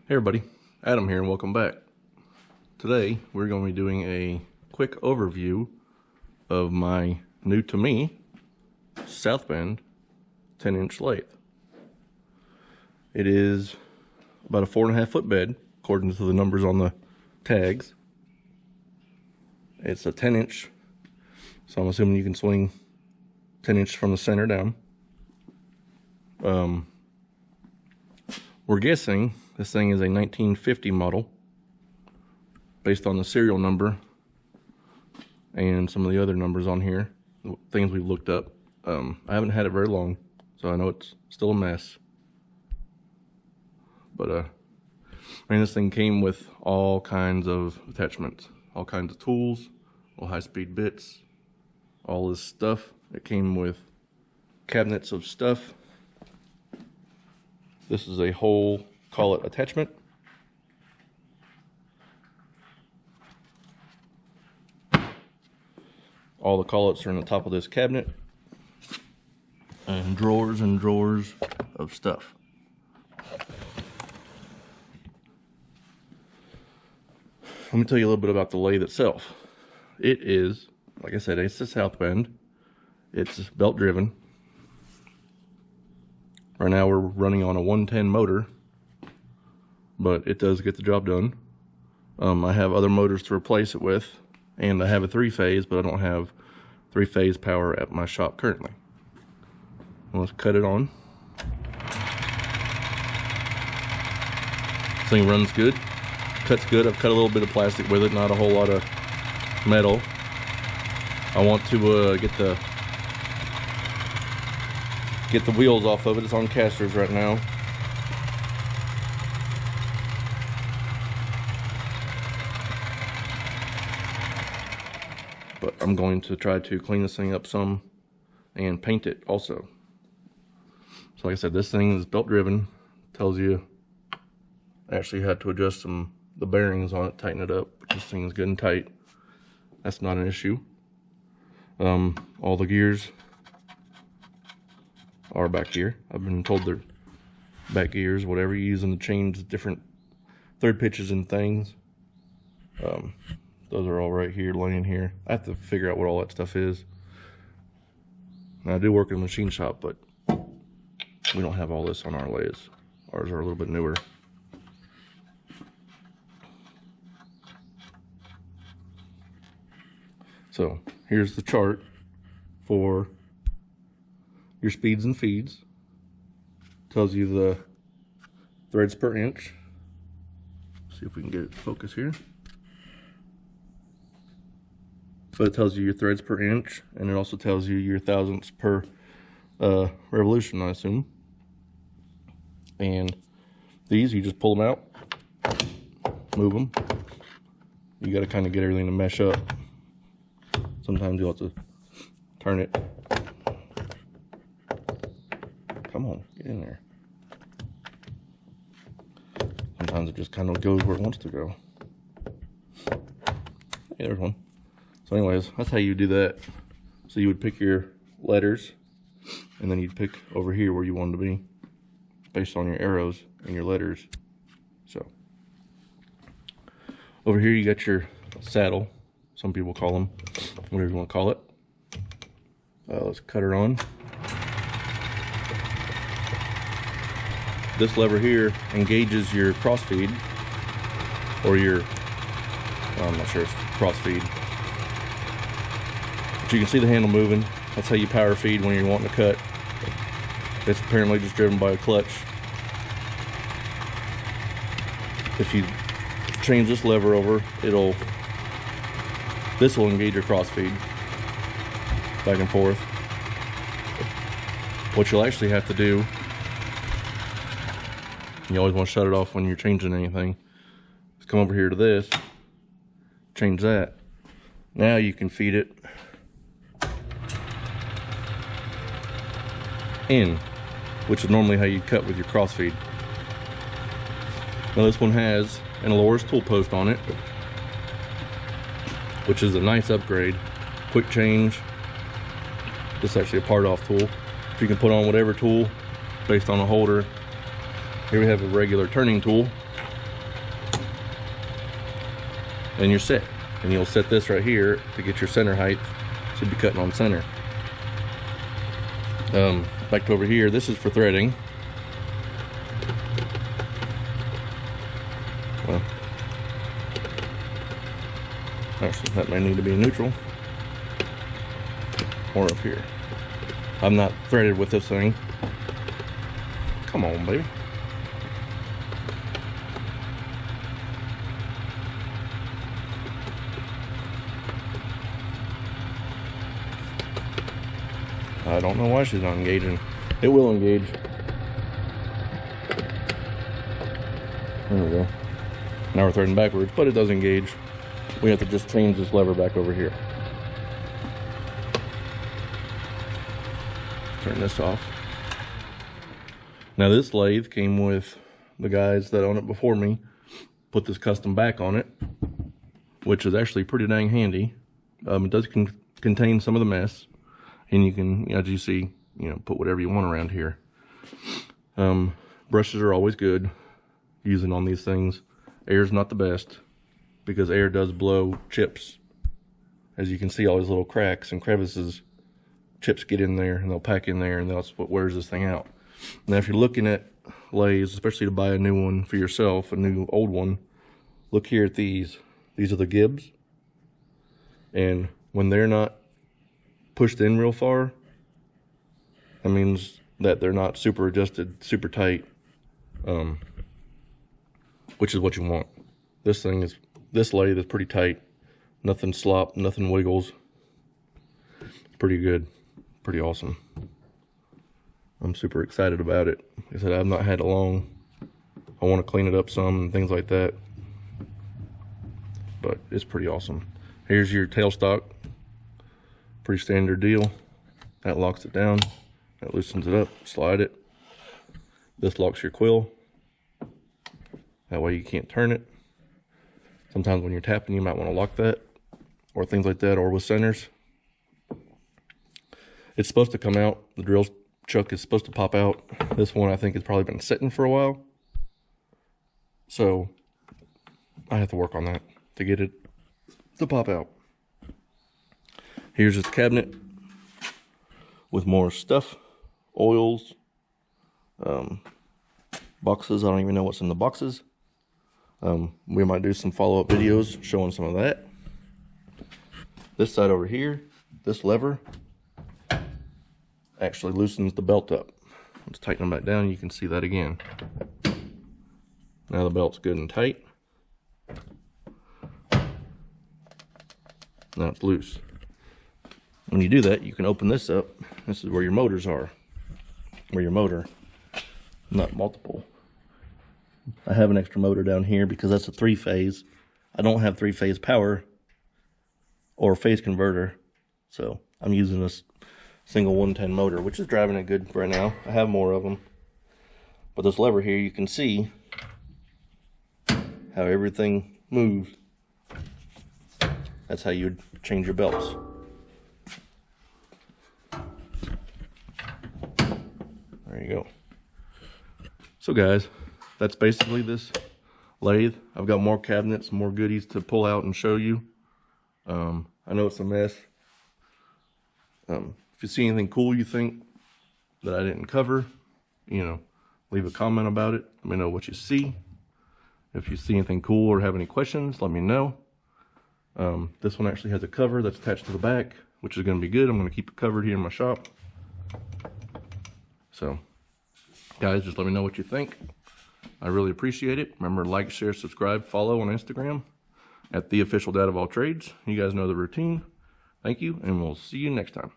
Hey everybody, Adam here and welcome back. Today we're going to be doing a quick overview of my new to me Southbend 10-inch lathe. It is about a 4.5 foot bed according to the numbers on the tags. It's a 10-inch, so I'm assuming you can swing 10-inch from the center down. We're guessing this thing is a 1950 model based on the serial number and some of the other numbers on here, things we've looked up. I haven't had it very long, so I know it's still a mess. But this thing came with all kinds of attachments, all kinds of tools, all high-speed bits, all this stuff. It came with cabinets of stuff. This is a whole collet attachment. All the collets are in the top of this cabinet, and drawers of stuff. Let me tell you a little bit about the lathe itself. It is, like I said, it's a Southbend. It's belt driven. Right now we're running on a 110 motor, but it does get the job done. I have other motors to replace it with, and I have a 3-phase, but I don't have 3-phase power at my shop currently. Let's cut it on. This thing runs good, cuts good. I've cut a little bit of plastic with it, not a whole lot of metal. I want to get the wheels off of it. It's on casters right now. But I'm going to try to clean this thing up some and paint it also. So like I said, this thing is belt driven. Tells you actually had to adjust the bearings on it, tighten it up. But this thing is good and tight. That's not an issue. All the gears are back here. I've been told they're back gears, whatever you use them to change different thread pitches and things. Those are all right here, laying here. I have to figure out what all that stuff is. Now, I do work in a machine shop, but we don't have all this on our lathes. Ours are a little bit newer. So here's the chart for your speeds and feeds. Tells you the threads per inch. See if we can get it to focus here. So it tells you your threads per inch, and it also tells you your thousandths per revolution, I assume. And these, you just pull them out, move them. You got to kind of get everything to mesh up. Sometimes you'll have to turn it. Come on, get in there. Sometimes it just kind of goes where it wants to go. Hey, there's one. So anyways, that's how you do that. So you would pick your letters, and then you'd pick over here where you want them to be, based on your arrows and your letters. So over here you got your saddle. Some people call them, whatever you want to call it. Let's cut her on. This lever here engages your crossfeed, or your, I'm not sure it's crossfeed. But you can see the handle moving. That's how you power feed when you're wanting to cut. It's apparently just driven by a clutch. If you change this lever over, this will engage your crossfeed back and forth. What you'll actually have to do, you always want to shut it off when you're changing anything, is come over here to this, change that. Now you can feed it in, which is normally how you cut with your crossfeed. Now this one has an Aloris tool post on it, which is a nice upgrade. Quick change. This is actually a part off tool. So you can put on whatever tool based on a holder. Here we have a regular turning tool. and you're set. And you'll set this right here to get your center height, so you'll be cutting on center. Back to over here, this is for threading. Well, actually, that may need to be neutral. Or up here. I'm not threaded with this thing. Come on, baby. I don't know why she's not engaging. It will engage. There we go. Now we're threading backwards, but it does engage. We have to just change this lever back over here. Turn this off. Now this lathe came with the guys that own it before me. Put this custom back on it, which is actually pretty dang handy. It does contain some of the mess, and you can, as you see, put whatever you want around here. Brushes are always good using on these things. Air's not the best because air does blow chips. As you can see, all these little cracks and crevices, chips get in there and they'll pack in there, and that's what wears this thing out. Now if you're looking at lathes, especially to buy a new one for yourself, a new old one, look here at these. These are the gibs, and when they're not pushed in real far, that means that they're not super adjusted, super tight, which is what you want. This lathe is pretty tight. Nothing slop, nothing wiggles. It's pretty good, pretty awesome. I'm super excited about it. Like I said, I've not had it long. I want to clean it up some and things like that, but it's pretty awesome. Here's your tailstock. Pretty standard deal. That locks it down. That loosens it up. Slide it. This locks your quill. That way you can't turn it. Sometimes when you're tapping, you might want to lock that, or things like that, or with centers. It's supposed to come out. The drill chuck is supposed to pop out. This one I think has probably been sitting for a while, so I have to work on that to get it to pop out. Here's this cabinet with more stuff, oils, boxes. I don't even know what's in the boxes. We might do some follow-up videos showing some of that. This side over here, this lever actually loosens the belt up. Let's tighten them back down. You can see that again. Now the belt's good and tight. Now it's loose. When you do that, you can open this up. This is where your motors are. Where your motor, not multiple. I have an extra motor down here because that's a 3-phase. I don't have 3-phase power or phase converter, so I'm using this single 110 motor, which is driving it good right now. I have more of them, but this lever here, you can see how everything moves. That's how you would change your belts. There you go. So guys, that's basically this lathe. I've got more cabinets, more goodies to pull out and show you. I know it's a mess. If you see anything cool you think that I didn't cover, leave a comment about it. Let me know what you see. If you see anything cool or have any questions, let me know. This one actually has a cover that's attached to the back, which is going to be good. I'm going to keep it covered here in my shop. So, guys, just let me know what you think. I really appreciate it. Remember to like, share, subscribe, follow on Instagram at @TheOfficialDadOfAllTrades. You guys know the routine. Thank you, and we'll see you next time.